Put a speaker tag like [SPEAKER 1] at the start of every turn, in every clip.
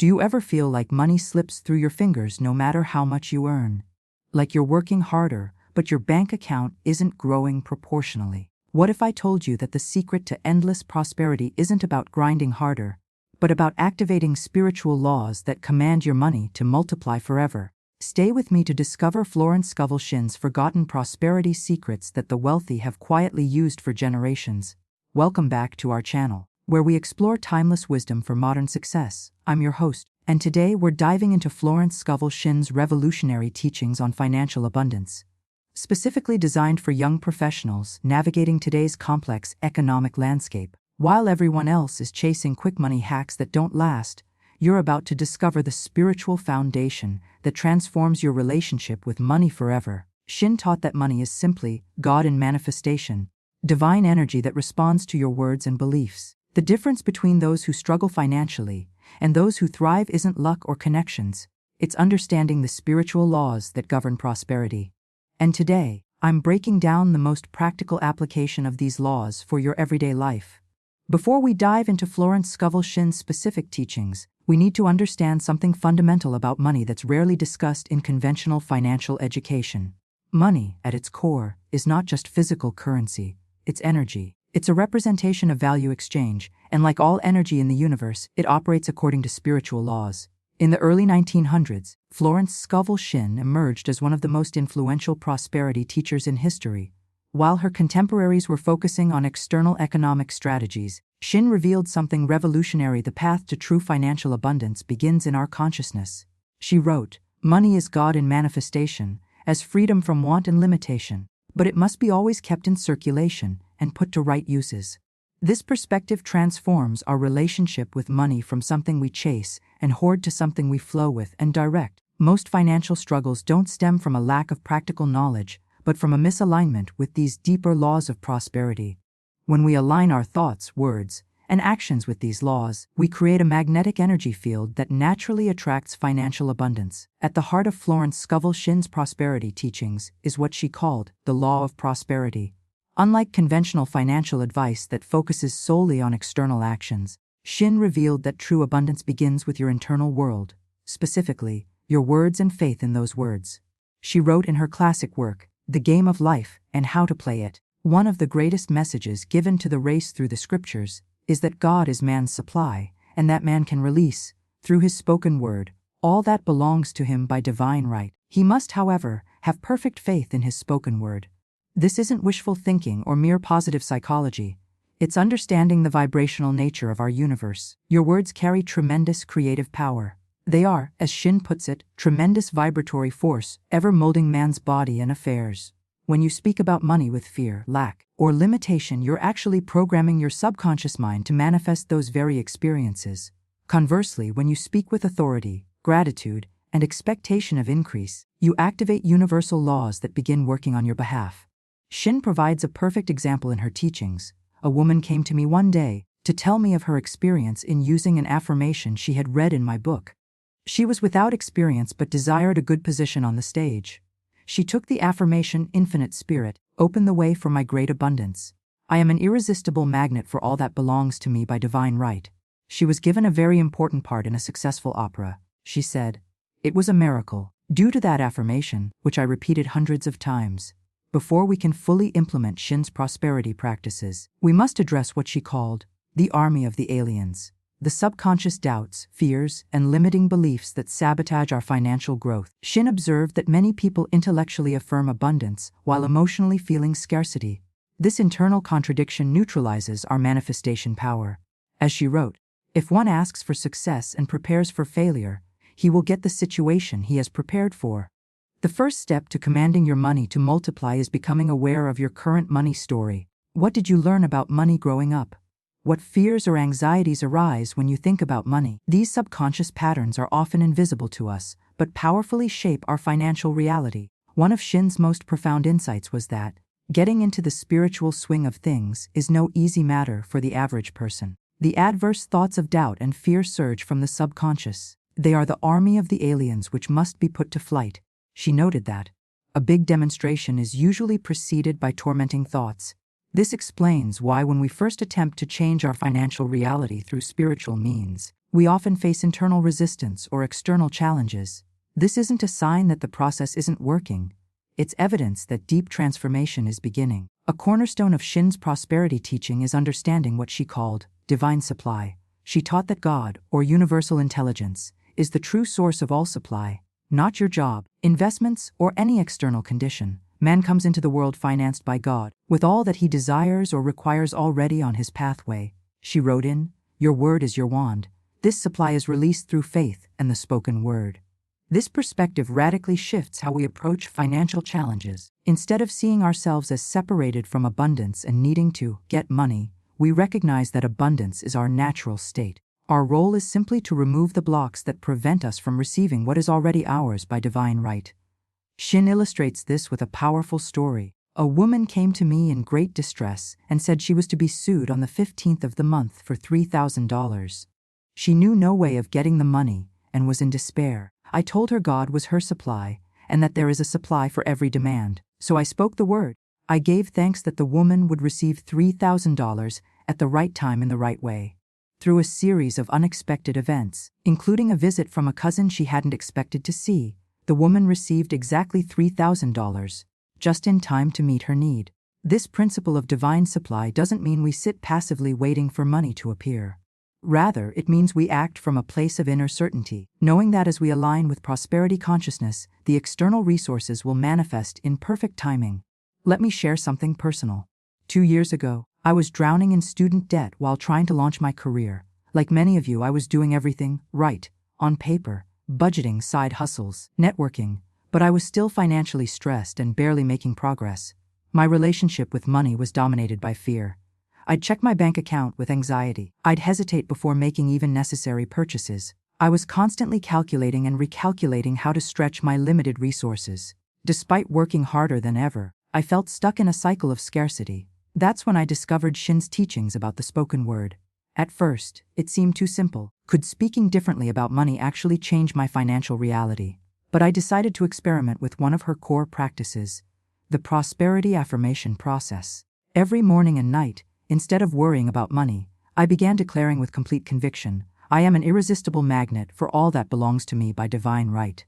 [SPEAKER 1] Do you ever feel like money slips through your fingers no matter how much you earn? Like you're working harder, but your bank account isn't growing proportionally? What if I told you that the secret to endless prosperity isn't about grinding harder, but about activating spiritual laws that command your money to multiply forever? Stay with me to discover Florence Scovel Shinn's forgotten prosperity secrets that the wealthy have quietly used for generations. Welcome back to our channel, where we explore timeless wisdom for modern success. I'm your host, and today we're diving into Florence Scovel Shinn's revolutionary teachings on financial abundance, specifically designed for young professionals navigating today's complex economic landscape. While everyone else is chasing quick money hacks that don't last, you're about to discover the spiritual foundation that transforms your relationship with money forever. Shinn taught that money is simply God in manifestation, divine energy that responds to your words and beliefs. The difference between those who struggle financially and those who thrive isn't luck or connections, it's understanding the spiritual laws that govern prosperity. And today, I'm breaking down the most practical application of these laws for your everyday life. Before we dive into Florence Scovel Shinn's specific teachings, we need to understand something fundamental about money that's rarely discussed in conventional financial education. Money, at its core, is not just physical currency, it's energy. It's a representation of value exchange, and like all energy in the universe, it operates according to spiritual laws. In the early 1900s, Florence Scovel Shinn emerged as one of the most influential prosperity teachers in history. While her contemporaries were focusing on external economic strategies, Shinn revealed something revolutionary: the path to true financial abundance begins in our consciousness. She wrote, "Money is God in manifestation, as freedom from want and limitation, but it must be always kept in circulation and put to right uses." This perspective transforms our relationship with money from something we chase and hoard to something we flow with and direct. Most financial struggles don't stem from a lack of practical knowledge, but from a misalignment with these deeper laws of prosperity. When we align our thoughts, words, and actions with these laws, we create a magnetic energy field that naturally attracts financial abundance. At the heart of Florence Scovel Shinn's prosperity teachings is what she called the law of prosperity. Unlike conventional financial advice that focuses solely on external actions, Shinn revealed that true abundance begins with your internal world, specifically, your words and faith in those words. She wrote in her classic work, The Game of Life and How to Play It, one of the greatest messages given to the race through the scriptures is that God is man's supply, and that man can release, through his spoken word, all that belongs to him by divine right. He must, however, have perfect faith in his spoken word. This isn't wishful thinking or mere positive psychology. It's understanding the vibrational nature of our universe. Your words carry tremendous creative power. They are, as Shinn puts it, tremendous vibratory force, ever molding man's body and affairs. When you speak about money with fear, lack, or limitation, you're actually programming your subconscious mind to manifest those very experiences. Conversely, when you speak with authority, gratitude, and expectation of increase, you activate universal laws that begin working on your behalf. Shinn provides a perfect example in her teachings. A woman came to me one day to tell me of her experience in using an affirmation she had read in my book. She was without experience but desired a good position on the stage. She took the affirmation, "Infinite Spirit, open the way for my great abundance. I am an irresistible magnet for all that belongs to me by divine right." She was given a very important part in a successful opera. She said, "It was a miracle, due to that affirmation, which I repeated hundreds of times." Before we can fully implement Shinn's prosperity practices, we must address what she called the army of the aliens, the subconscious doubts, fears, and limiting beliefs that sabotage our financial growth. Shinn observed that many people intellectually affirm abundance while emotionally feeling scarcity. This internal contradiction neutralizes our manifestation power. As she wrote, "If one asks for success and prepares for failure, he will get the situation he has prepared for." The first step to commanding your money to multiply is becoming aware of your current money story. What did you learn about money growing up? What fears or anxieties arise when you think about money? These subconscious patterns are often invisible to us, but powerfully shape our financial reality. One of Shinn's most profound insights was that getting into the spiritual swing of things is no easy matter for the average person. The adverse thoughts of doubt and fear surge from the subconscious. They are the army of the aliens which must be put to flight. She noted that a big demonstration is usually preceded by tormenting thoughts. This explains why when we first attempt to change our financial reality through spiritual means, We often face internal resistance or external challenges. This isn't a sign that the process isn't working. It's evidence that deep transformation is beginning. A cornerstone of Shinn's prosperity teaching is understanding what she called divine supply. She taught that God, or universal intelligence, is the true source of all supply, not your job, investments, or any external condition. Man comes into the world financed by God, with all that he desires or requires already on his pathway. She wrote in, "Your word is your wand. This supply is released through faith and the spoken word." This perspective radically shifts how we approach financial challenges. Instead of seeing ourselves as separated from abundance and needing to get money, we recognize that abundance is our natural state. Our role is simply to remove the blocks that prevent us from receiving what is already ours by divine right. Shinn illustrates this with a powerful story. A woman came to me in great distress and said she was to be sued on the 15th of the month for $3,000. She knew no way of getting the money and was in despair. I told her God was her supply and that there is a supply for every demand. So I spoke the word. I gave thanks that the woman would receive $3,000 at the right time in the right way. Through a series of unexpected events, including a visit from a cousin she hadn't expected to see, the woman received exactly $3,000, just in time to meet her need. This principle of divine supply doesn't mean we sit passively waiting for money to appear. Rather, it means we act from a place of inner certainty, knowing that as we align with prosperity consciousness, the external resources will manifest in perfect timing. Let me share something personal. 2 years ago, I was drowning in student debt while trying to launch my career. Like many of you, I was doing everything right, on paper, budgeting, side hustles, networking, but I was still financially stressed and barely making progress. My relationship with money was dominated by fear. I'd check my bank account with anxiety. I'd hesitate before making even necessary purchases. I was constantly calculating and recalculating how to stretch my limited resources. Despite working harder than ever, I felt stuck in a cycle of scarcity. That's when I discovered Shinn's teachings about the spoken word. At first, it seemed too simple. Could speaking differently about money actually change my financial reality? But I decided to experiment with one of her core practices, the prosperity affirmation process. Every morning and night, instead of worrying about money, I began declaring with complete conviction, I am an irresistible magnet for all that belongs to me by divine right.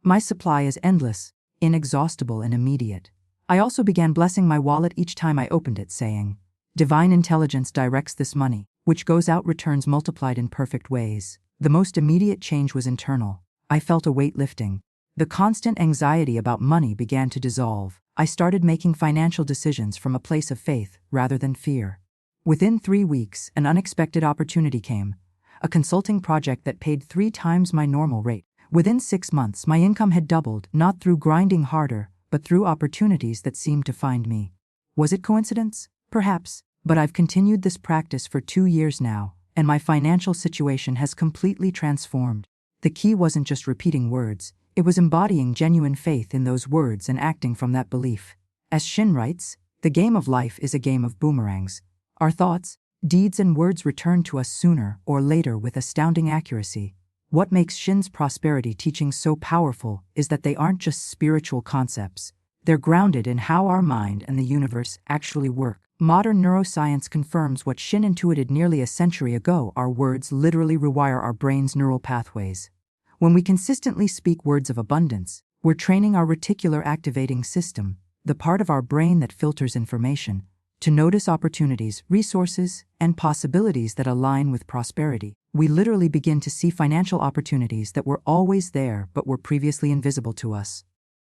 [SPEAKER 1] My supply is endless, inexhaustible, and immediate. I also began blessing my wallet each time I opened it, saying, divine intelligence directs this money, which goes out returns multiplied in perfect ways. The most immediate change was internal. I felt a weight lifting. The constant anxiety about money began to dissolve. I started making financial decisions from a place of faith rather than fear. Within 3 weeks, an unexpected opportunity came, a consulting project that paid 3 times my normal rate. Within 6 months, my income had doubled, not through grinding harder, but through opportunities that seemed to find me. Was it coincidence? Perhaps, but I've continued this practice for 2 years now, and my financial situation has completely transformed. The key wasn't just repeating words, it was embodying genuine faith in those words and acting from that belief. As Shinn writes, the game of life is a game of boomerangs. Our thoughts, deeds, and words return to us sooner or later with astounding accuracy. What makes Shinn's prosperity teachings so powerful is that they aren't just spiritual concepts. They're grounded in how our mind and the universe actually work. Modern neuroscience confirms what Shinn intuited nearly a century ago: our words literally rewire our brain's neural pathways. When we consistently speak words of abundance, we're training our reticular activating system, the part of our brain that filters information, to notice opportunities, resources, and possibilities that align with prosperity. We literally begin to see financial opportunities that were always there but were previously invisible to us.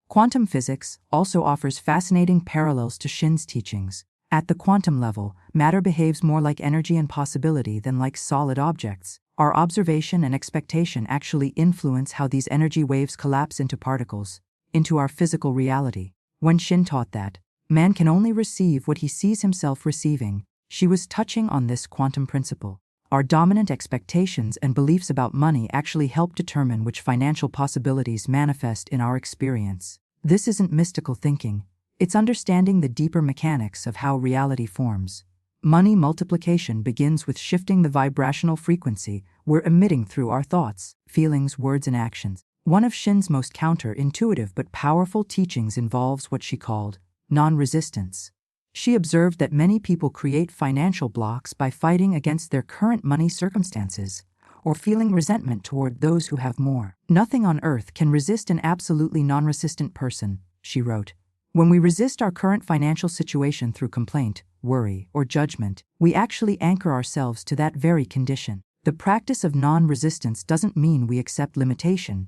[SPEAKER 1] Quantum physics also offers fascinating parallels to Shinn's teachings. At the quantum level, matter behaves more like energy and possibility than like solid objects. Our observation and expectation actually influence how these energy waves collapse into particles, into our physical reality. When Shinn taught that man can only receive what he sees himself receiving, she was touching on this quantum principle. Our dominant expectations and beliefs about money actually help determine which financial possibilities manifest in our experience. This isn't mystical thinking. It's understanding the deeper mechanics of how reality forms. Money multiplication begins with shifting the vibrational frequency we're emitting through our thoughts, feelings, words, and actions. One of Shinn's most counterintuitive but powerful teachings involves what she called non-resistance. She observed that many people create financial blocks by fighting against their current money circumstances, or feeling resentment toward those who have more. Nothing on earth can resist an absolutely non-resistant person, she wrote. When we resist our current financial situation through complaint, worry, or judgment, we actually anchor ourselves to that very condition. The practice of non-resistance doesn't mean we accept limitation.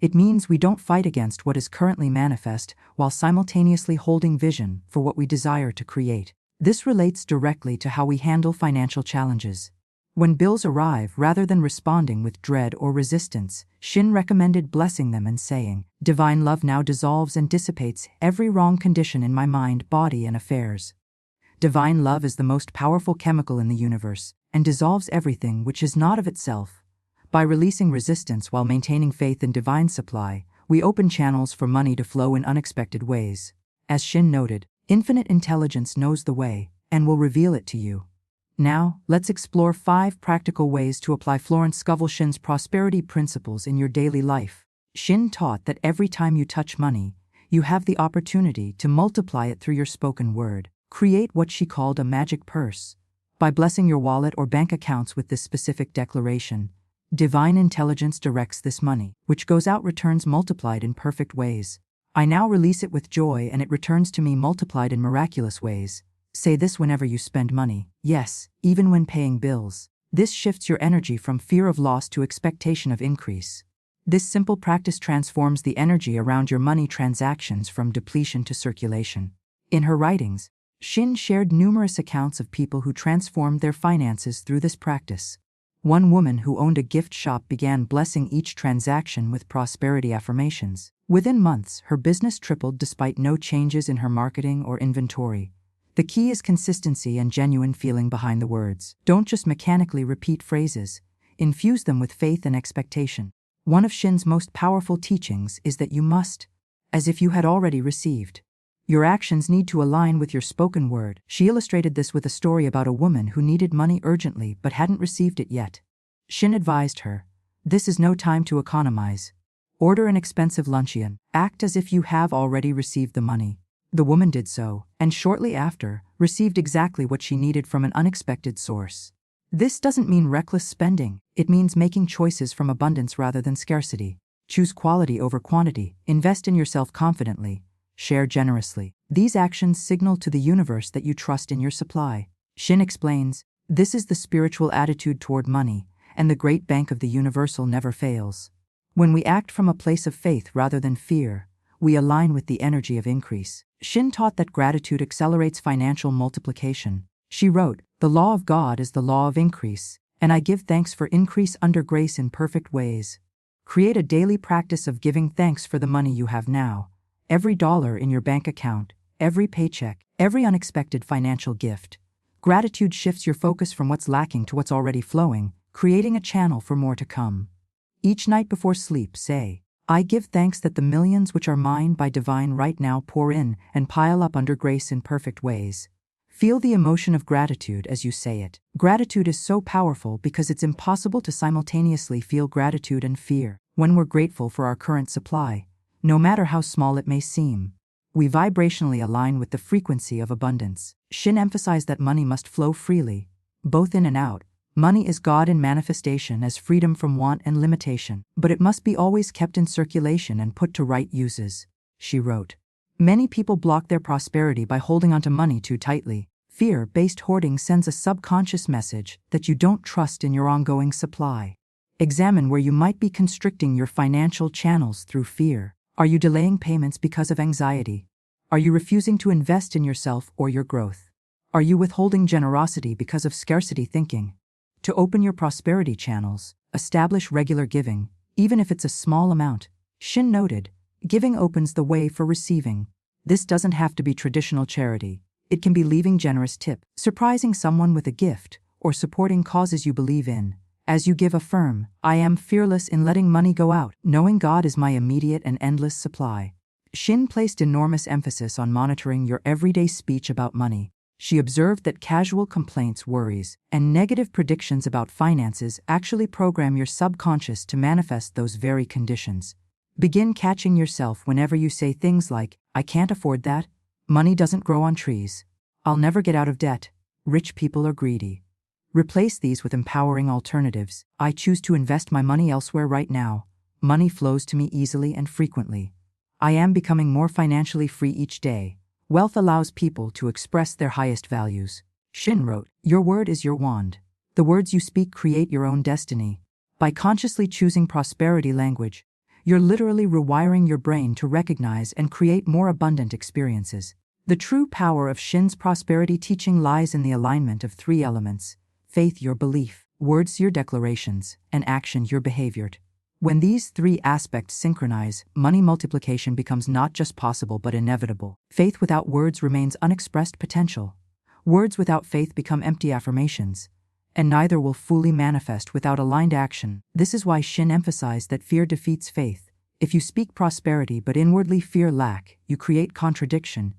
[SPEAKER 1] It means we don't fight against what is currently manifest while simultaneously holding vision for what we desire to create. This relates directly to how we handle financial challenges. When bills arrive, rather than responding with dread or resistance, Shinn recommended blessing them and saying, "Divine love now dissolves and dissipates every wrong condition in my mind, body, and affairs." Divine love is the most powerful chemical in the universe and dissolves everything which is not of itself. By releasing resistance while maintaining faith in divine supply, we open channels for money to flow in unexpected ways. As Shinn noted, infinite intelligence knows the way and will reveal it to you. Now, let's explore 5 practical ways to apply Florence Scovel Shinn's prosperity principles in your daily life. Shinn taught that every time you touch money, you have the opportunity to multiply it through your spoken word. Create what she called a magic purse. By blessing your wallet or bank accounts with this specific declaration, divine intelligence directs this money, which goes out returns multiplied in perfect ways. I now release it with joy and it returns to me multiplied in miraculous ways. Say this whenever you spend money. Yes, even when paying bills. This shifts your energy from fear of loss to expectation of increase. This simple practice transforms the energy around your money transactions from depletion to circulation. In her writings, Shinn shared numerous accounts of people who transformed their finances through this practice. One woman who owned a gift shop began blessing each transaction with prosperity affirmations. Within months, her business tripled despite no changes in her marketing or inventory. The key is consistency and genuine feeling behind the words. Don't just mechanically repeat phrases. Infuse them with faith and expectation. One of Shinn's most powerful teachings is that you must, as if you had already received. Your actions need to align with your spoken word. She illustrated this with a story about a woman who needed money urgently but hadn't received it yet. Shinn advised her, "This is no time to economize. Order an expensive luncheon. Act as if you have already received the money." The woman did so, and shortly after, received exactly what she needed from an unexpected source. This doesn't mean reckless spending. It means making choices from abundance rather than scarcity. Choose quality over quantity. Invest in yourself confidently. Share generously. These actions signal to the universe that you trust in your supply. Shinn explains, this is the spiritual attitude toward money, and the great bank of the universal never fails. When we act from a place of faith rather than fear, we align with the energy of increase. Shinn taught that gratitude accelerates financial multiplication. She wrote, "The law of God is the law of increase, and I give thanks for increase under grace in perfect ways." Create a daily practice of giving thanks for the money you have now. Every dollar in your bank account, every paycheck, every unexpected financial gift. Gratitude shifts your focus from what's lacking to what's already flowing, creating a channel for more to come. Each night before sleep, say, "I give thanks that the millions which are mine by divine right now pour in and pile up under grace in perfect ways." Feel the emotion of gratitude as you say it. Gratitude is so powerful because it's impossible to simultaneously feel gratitude and fear. When we're grateful for our current supply, no matter how small it may seem, we vibrationally align with the frequency of abundance. Shinn emphasized that money must flow freely, both in and out. Money is God in manifestation as freedom from want and limitation, but it must be always kept in circulation and put to right uses. She wrote, "Many people block their prosperity by holding onto money too tightly. Fear-based hoarding sends a subconscious message that you don't trust in your ongoing supply. Examine where you might be constricting your financial channels through fear. Are you delaying payments because of anxiety? Are you refusing to invest in yourself or your growth? Are you withholding generosity because of scarcity thinking? To open your prosperity channels, establish regular giving, even if it's a small amount." Shinn noted, "Giving opens the way for receiving. This doesn't have to be traditional charity. It can be leaving generous tip, surprising someone with a gift, or supporting causes you believe in. As you give, affirm, I am fearless in letting money go out, knowing God is my immediate and endless supply." Shinn placed enormous emphasis on monitoring your everyday speech about money. She observed that casual complaints, worries, and negative predictions about finances actually program your subconscious to manifest those very conditions. Begin catching yourself whenever you say things like, "I can't afford that," "Money doesn't grow on trees," "I'll never get out of debt," "Rich people are greedy." Replace these with empowering alternatives. I choose to invest my money elsewhere right now. Money flows to me easily and frequently. I am becoming more financially free each day. Wealth allows people to express their highest values. Shinn wrote, "Your word is your wand. The words you speak create your own destiny." By consciously choosing prosperity language, you're literally rewiring your brain to recognize and create more abundant experiences. The true power of Shinn's prosperity teaching lies in the alignment of three elements: faith, your belief; words, your declarations; and action, your behavior. When these three aspects synchronize, money multiplication becomes not just possible but inevitable. Faith without words remains unexpressed potential. Words without faith become empty affirmations, and neither will fully manifest without aligned action. This is why Shinn emphasized that fear defeats faith. If you speak prosperity but inwardly fear lack, you create contradiction.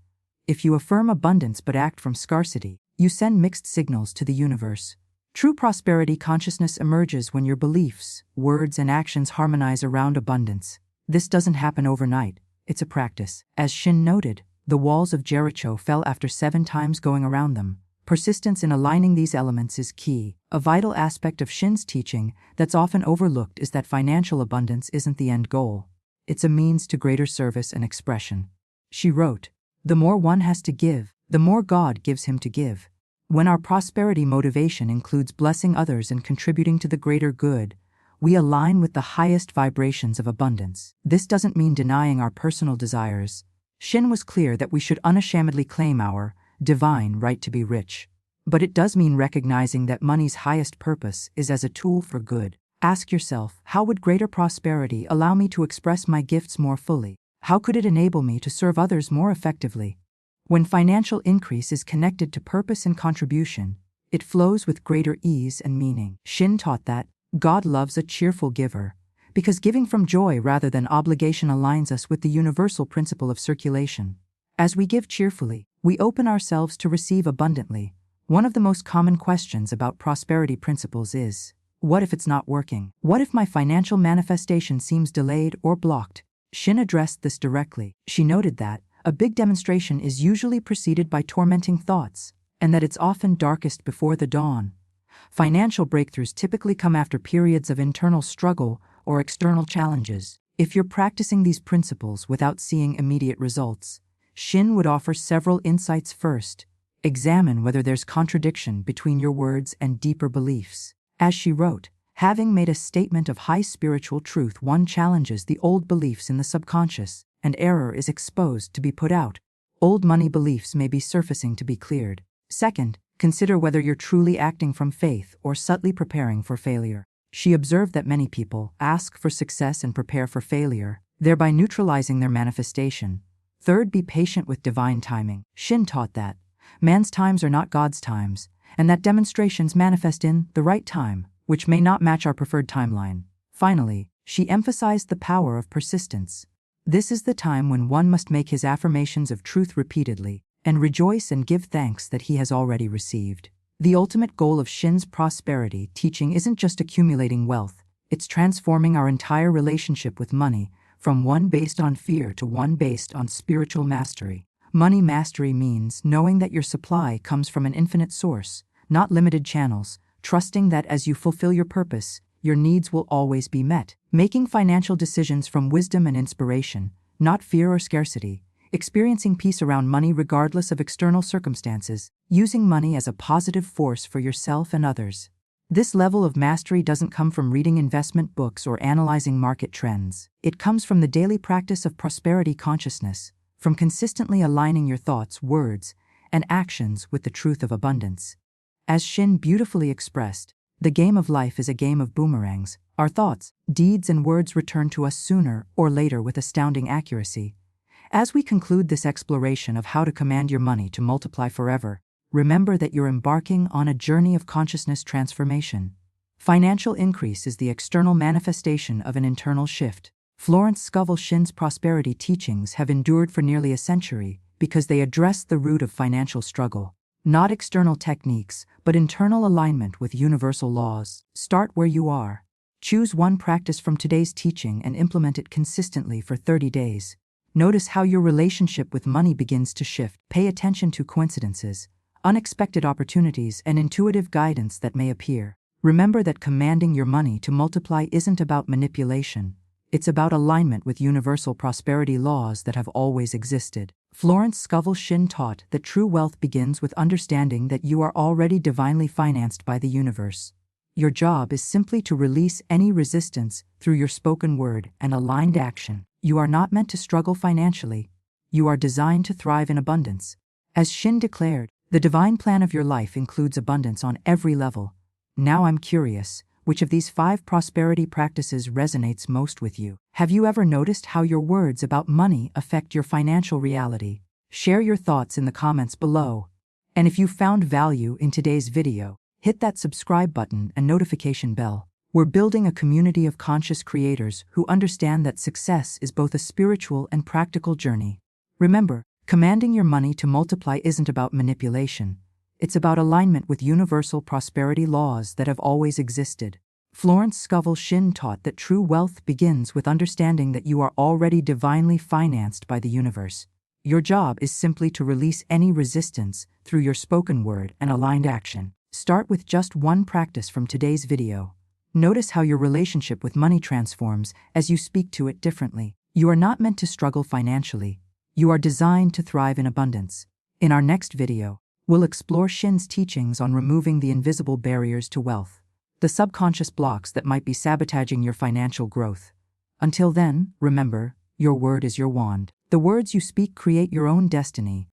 [SPEAKER 1] If you affirm abundance but act from scarcity, you send mixed signals to the universe. True prosperity consciousness emerges when your beliefs, words, and actions harmonize around abundance. This doesn't happen overnight, it's a practice. As Shinn noted, the walls of Jericho fell after 7 times going around them. Persistence in aligning these elements is key. A vital aspect of Shinn's teaching that's often overlooked is that financial abundance isn't the end goal. It's a means to greater service and expression. She wrote, "The more one has to give, the more God gives him to give." When our prosperity motivation includes blessing others and contributing to the greater good, we align with the highest vibrations of abundance. This doesn't mean denying our personal desires. Shinn was clear that we should unashamedly claim our divine right to be rich. But it does mean recognizing that money's highest purpose is as a tool for good. Ask yourself, how would greater prosperity allow me to express my gifts more fully? How could it enable me to serve others more effectively? When financial increase is connected to purpose and contribution, it flows with greater ease and meaning. Shinn taught that God loves a cheerful giver, because giving from joy rather than obligation aligns us with the universal principle of circulation. As we give cheerfully, we open ourselves to receive abundantly. One of the most common questions about prosperity principles is, what if it's not working? What if my financial manifestation seems delayed or blocked? Shinn addressed this directly. She noted that a big demonstration is usually preceded by tormenting thoughts, and that it's often darkest before the dawn. Financial breakthroughs typically come after periods of internal struggle or external challenges. If you're practicing these principles without seeing immediate results, Shinn would offer several insights. First, examine whether there's contradiction between your words and deeper beliefs. As she wrote, having made a statement of high spiritual truth, one challenges the old beliefs in the subconscious, and error is exposed to be put out. Old money beliefs may be surfacing to be cleared. Second, consider whether you're truly acting from faith or subtly preparing for failure. She observed that many people ask for success and prepare for failure, thereby neutralizing their manifestation. Third, be patient with divine timing. Shinn taught that man's times are not God's times, and that demonstrations manifest in the right time, which may not match our preferred timeline. Finally, she emphasized the power of persistence. This is the time when one must make his affirmations of truth repeatedly, and rejoice and give thanks that he has already received. The ultimate goal of Shinn's prosperity teaching isn't just accumulating wealth, it's transforming our entire relationship with money, from one based on fear to one based on spiritual mastery. Money mastery means knowing that your supply comes from an infinite source, not limited channels, trusting that as you fulfill your purpose, your needs will always be met. Making financial decisions from wisdom and inspiration, not fear or scarcity. Experiencing peace around money regardless of external circumstances, using money as a positive force for yourself and others. This level of mastery doesn't come from reading investment books or analyzing market trends. It comes from the daily practice of prosperity consciousness, from consistently aligning your thoughts, words, and actions with the truth of abundance. As Shinn beautifully expressed, the game of life is a game of boomerangs. Our thoughts, deeds, and words return to us sooner or later with astounding accuracy. As we conclude this exploration of how to command your money to multiply forever, remember that you're embarking on a journey of consciousness transformation. Financial increase is the external manifestation of an internal shift. Florence Scovel Shinn's prosperity teachings have endured for nearly a century because they address the root of financial struggle. Not external techniques, but internal alignment with universal laws. Start where you are. Choose one practice from today's teaching and implement it consistently for 30 days. Notice how your relationship with money begins to shift. Pay attention to coincidences. unexpected opportunities, and intuitive guidance that may appear. Remember that commanding your money to multiply isn't about manipulation. It's about alignment with universal prosperity laws that have always existed. Florence Scovel Shinn taught that true wealth begins with understanding that you are already divinely financed by the universe. Your job is simply to release any resistance through your spoken word and aligned action. You are not meant to struggle financially. You are designed to thrive in abundance. As Shinn declared, the divine plan of your life includes abundance on every level. Now I'm curious, which of these 5 prosperity practices resonates most with you? Have you ever noticed how your words about money affect your financial reality? Share your thoughts in the comments below. And if you found value in today's video, hit that subscribe button and notification bell. We're building a community of conscious creators who understand that success is both a spiritual and practical journey. Remember, commanding your money to multiply isn't about manipulation. It's about alignment with universal prosperity laws that have always existed. Florence Scovel Shinn taught that true wealth begins with understanding that you are already divinely financed by the universe. Your job is simply to release any resistance through your spoken word and aligned action. Start with just one practice from today's video. Notice how your relationship with money transforms as you speak to it differently. You are not meant to struggle financially. You are designed to thrive in abundance. In our next video, we'll explore Shinn's teachings on removing the invisible barriers to wealth, the subconscious blocks that might be sabotaging your financial growth. Until then, remember, your word is your wand. The words you speak create your own destiny,